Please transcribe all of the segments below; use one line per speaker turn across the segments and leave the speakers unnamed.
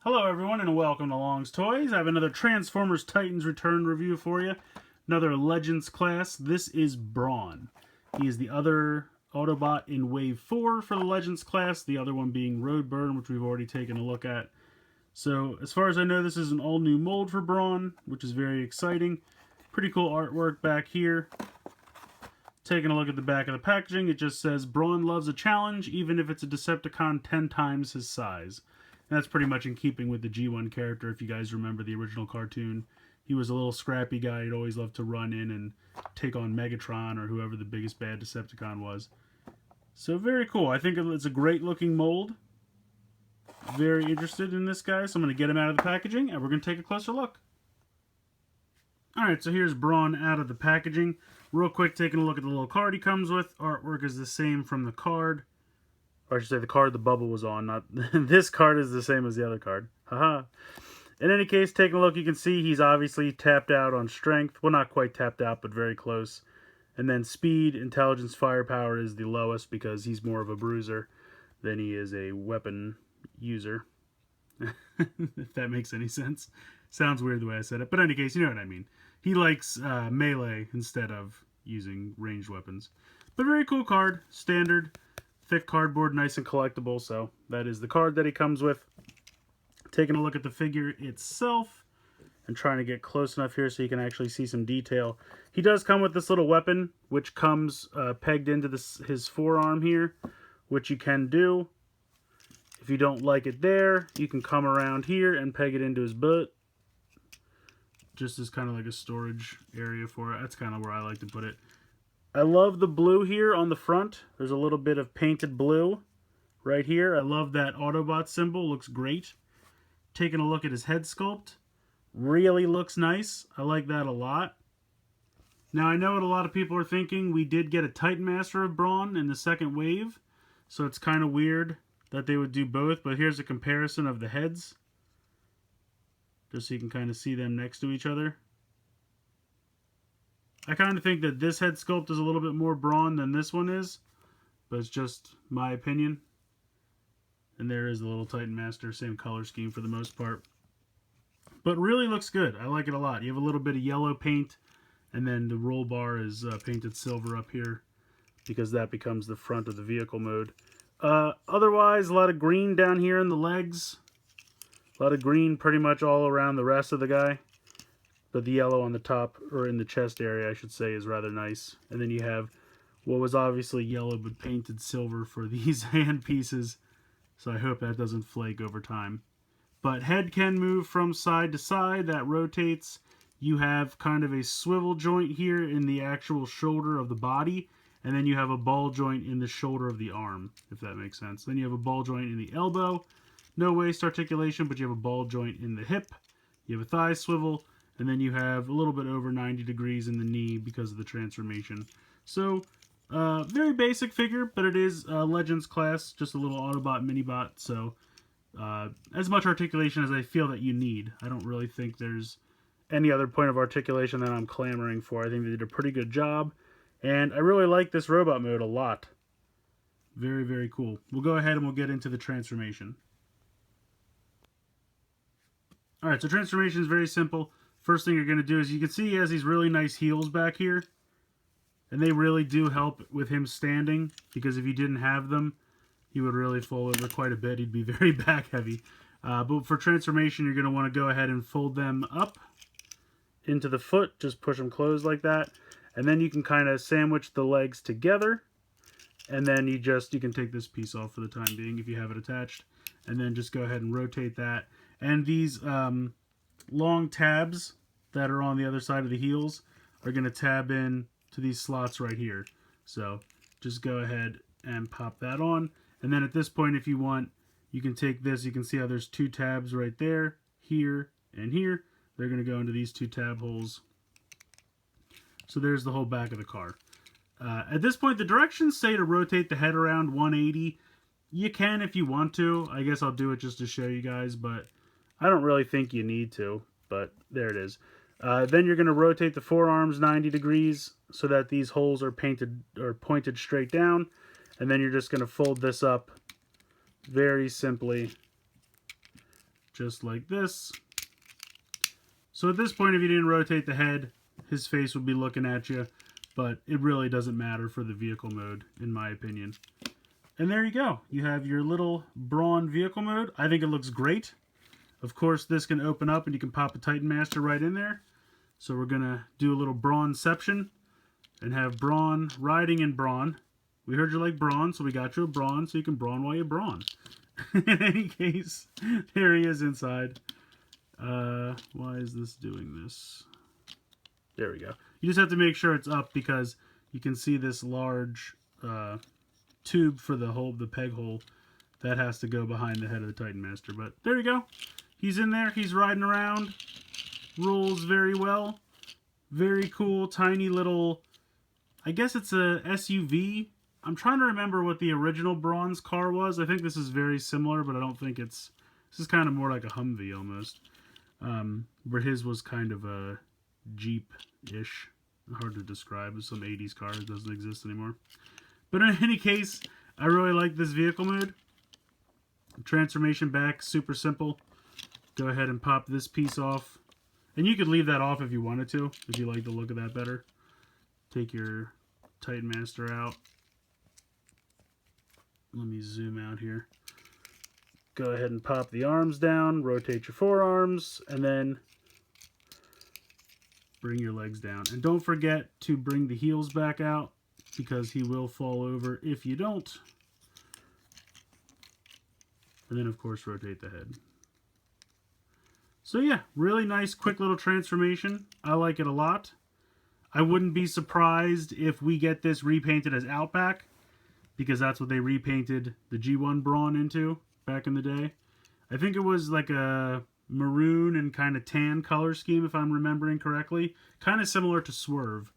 Hello everyone and welcome to Long's Toys. I have another Transformers Titans Return review for you. Another Legends class. This is Brawn. He is the other Autobot in Wave 4 for the Legends class, the other one being Roadburn, which we've already taken a look at. So as far as I know, this is an all new mold for Brawn, which is very exciting. Pretty cool artwork back here. Taking a look at the back of the packaging, it just says, Brawn loves a challenge, even if it's a Decepticon 10 times his size. And that's pretty much in keeping with the G1 character, if you guys remember the original cartoon. He was a little scrappy guy. He'd always love to run in and take on Megatron or whoever the biggest bad Decepticon was. So very cool. I think it's a great looking mold. Very interested in this guy, so I'm going to get him out of the packaging and we're going to take a closer look. Alright, so here's Brawn out of the packaging. Real quick, taking a look at the little card he comes with. Artwork is the same from the card. Or I should say the card the bubble was on. Not this card is the same as the other card. Haha. In any case, taking a look, you can see he's obviously tapped out on strength. Well, not quite tapped out, but very close. And then speed, intelligence, firepower is the lowest because he's more of a bruiser than he is a weapon user. If that makes any sense. Sounds weird the way I said it. But in any case, you know what I mean. He likes melee instead of using ranged weapons. But very cool card. Standard. Thick cardboard, nice and collectible, so that is the card that he comes with. Taking a look at the figure itself and trying to get close enough here so you can actually see some detail. He does come with this little weapon, which comes pegged into his forearm here, which you can do. If you don't like it there, you can come around here and peg it into his butt. Just as kind of like a storage area for it. That's kind of where I like to put it. I love the blue here on the front. There's a little bit of painted blue right here. I love that Autobot symbol. Looks great. Taking a look at his head sculpt. Really looks nice. I like that a lot. Now I know what a lot of people are thinking. We did get a Titan Master of Brawn in the second wave. So it's kind of weird that they would do both. But here's a comparison of the heads. Just so you can kind of see them next to each other. I kind of think that this head sculpt is a little bit more Brawn than this one is, but it's just my opinion. And there is the little Titan Master, same color scheme for the most part. But really looks good. I like it a lot. You have a little bit of yellow paint, and then the roll bar is painted silver up here because that becomes the front of the vehicle mode. Otherwise, a lot of green down here in the legs. A lot of green pretty much all around the rest of the guy. But the yellow on the top, or in the chest area, I should say, is rather nice. And then you have what was obviously yellow but painted silver for these hand pieces. So I hope that doesn't flake over time. But head can move from side to side. That rotates. You have kind of a swivel joint here in the actual shoulder of the body. And then you have a ball joint in the shoulder of the arm, if that makes sense. Then you have a ball joint in the elbow. No waist articulation, but you have a ball joint in the hip. You have a thigh swivel. And then you have a little bit over 90 degrees in the knee because of the transformation. So, very basic figure, but it is Legends class, just a little Autobot Minibot. So, as much articulation as I feel that you need. I don't really think there's any other point of articulation that I'm clamoring for. I think they did a pretty good job. And I really like this robot mode a lot. Very, very cool. We'll go ahead and we'll get into the transformation. Alright, so transformation is very simple. First thing you're going to do is you can see he has these really nice heels back here. And they really do help with him standing. Because if you didn't have them, he would really fall over quite a bit. He'd be very back heavy. But for transformation, you're going to want to go ahead and fold them up into the foot. Just push them closed like that. And then you can kind of sandwich the legs together. And then you can take this piece off for the time being if you have it attached. And then just go ahead and rotate that. And these long tabs that are on the other side of the heels are going to tab in to these slots right here. So just go ahead and pop that on. And then at this point, if you want, you can take this. You can see how there's two tabs right there, here, and here. They're going to go into these two tab holes. So there's the whole back of the car. At this point, the directions say to rotate the head around 180. You can if you want to. I guess I'll do it just to show you guys, but I don't really think you need to, but there it is. Then you're going to rotate the forearms 90 degrees so that these holes are pointed straight down. And then you're just going to fold this up very simply just like this. So at this point, if you didn't rotate the head, his face would be looking at you, but it really doesn't matter for the vehicle mode, in my opinion. And there you go. You have your little Brawn vehicle mode. I think it looks great. Of course, this can open up and you can pop a Titan Master right in there. So we're going to do a little Brawnception and have Brawn riding in Brawn. We heard you like Brawn, so we got you a Brawn so you can Brawn while you Brawn. In any case, there he is inside. Why is this doing this? There we go. You just have to make sure it's up because you can see this large tube for the peg hole that has to go behind the head of the Titan Master. But there you go. He's in there. He's riding around. Rolls very well. Very cool, tiny little, I guess it's a SUV. I'm trying to remember what the original Brawn's car was. I think this is very similar, but I don't think it's, this is kind of more like a Humvee almost. Where his was kind of a Jeep-ish. Hard to describe. It's some 80s car. It doesn't exist anymore. But in any case, I really like this vehicle mode. Transformation back, super simple. Go ahead and pop this piece off. And you could leave that off if you wanted to, if you like the look of that better. Take your Titan Master out. Let me zoom out here. Go ahead and pop the arms down, rotate your forearms, and then bring your legs down. And don't forget to bring the heels back out, because he will fall over if you don't. And then, of course, rotate the head. So yeah, really nice, quick little transformation. I like it a lot. I wouldn't be surprised if we get this repainted as Outback, because that's what they repainted the G1 Brawn into back in the day. I think it was like a maroon and kind of tan color scheme, if I'm remembering correctly. Kind of similar to Swerve,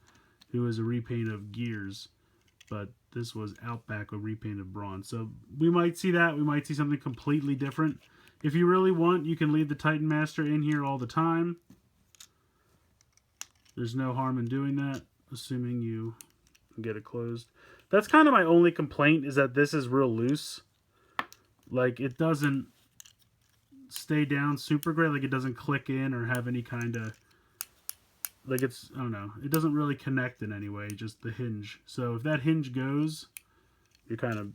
who was a repaint of Gears. But this was Outback, a repaint of Brawn. So we might see that. We might see something completely different. If you really want, you can leave the Titan Master in here all the time. There's no harm in doing that, assuming you can get it closed. That's kind of my only complaint, is that this is real loose. Like, it doesn't stay down super great. Like, it doesn't click in or have any kind of... Like, it's... I don't know. It doesn't really connect in any way, just the hinge. So, if that hinge goes, you're kind of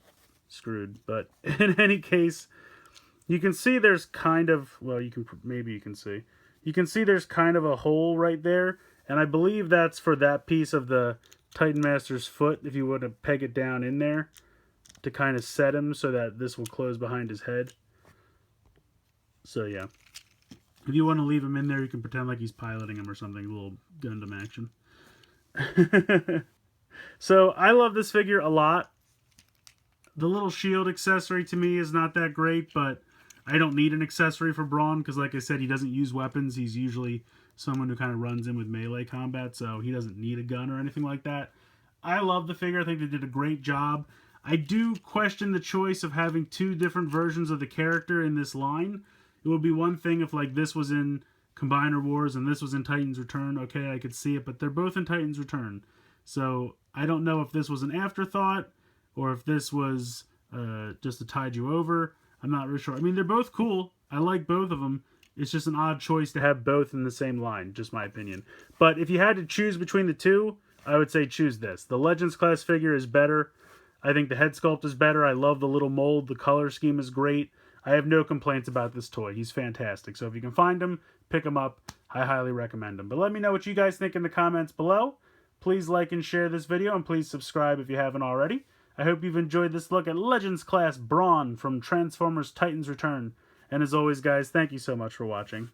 screwed. But, in any case, you can see there's kind of... Well, you can... Maybe you can see. You can see there's kind of a hole right there. And I believe that's for that piece of the Titan Master's foot, if you want to peg it down in there, to kind of set him so that this will close behind his head. So yeah, if you want to leave him in there, you can pretend like he's piloting him or something, a little Gundam action. So I love this figure a lot. The little shield accessory to me is not that great, but I don't need an accessory for Brawn because, like I said, he doesn't use weapons. He's usually someone who kind of runs in with melee combat, so he doesn't need a gun or anything like that. I love the figure. I think they did a great job. I do question the choice of having two different versions of the character in this line. It would be one thing if, like, this was in Combiner Wars and this was in Titan's Return. Okay, I could see it, but they're both in Titan's Return. So I don't know if this was an afterthought or if this was just to tide you over. I'm not really sure. I mean, they're both cool. I like both of them. It's just an odd choice to have both in the same line, just my opinion. But if you had to choose between the two, I would say choose this. The Legends class figure is better. I think the head sculpt is better. I love the little mold. The color scheme is great. I have no complaints about this toy. He's fantastic. So if you can find him, pick him up. I highly recommend him. But let me know what you guys think in the comments below. Please like and share this video, and please subscribe if you haven't already. I hope you've enjoyed this look at Legends class Brawn from Transformers Titan's Return. And as always, guys, thank you so much for watching.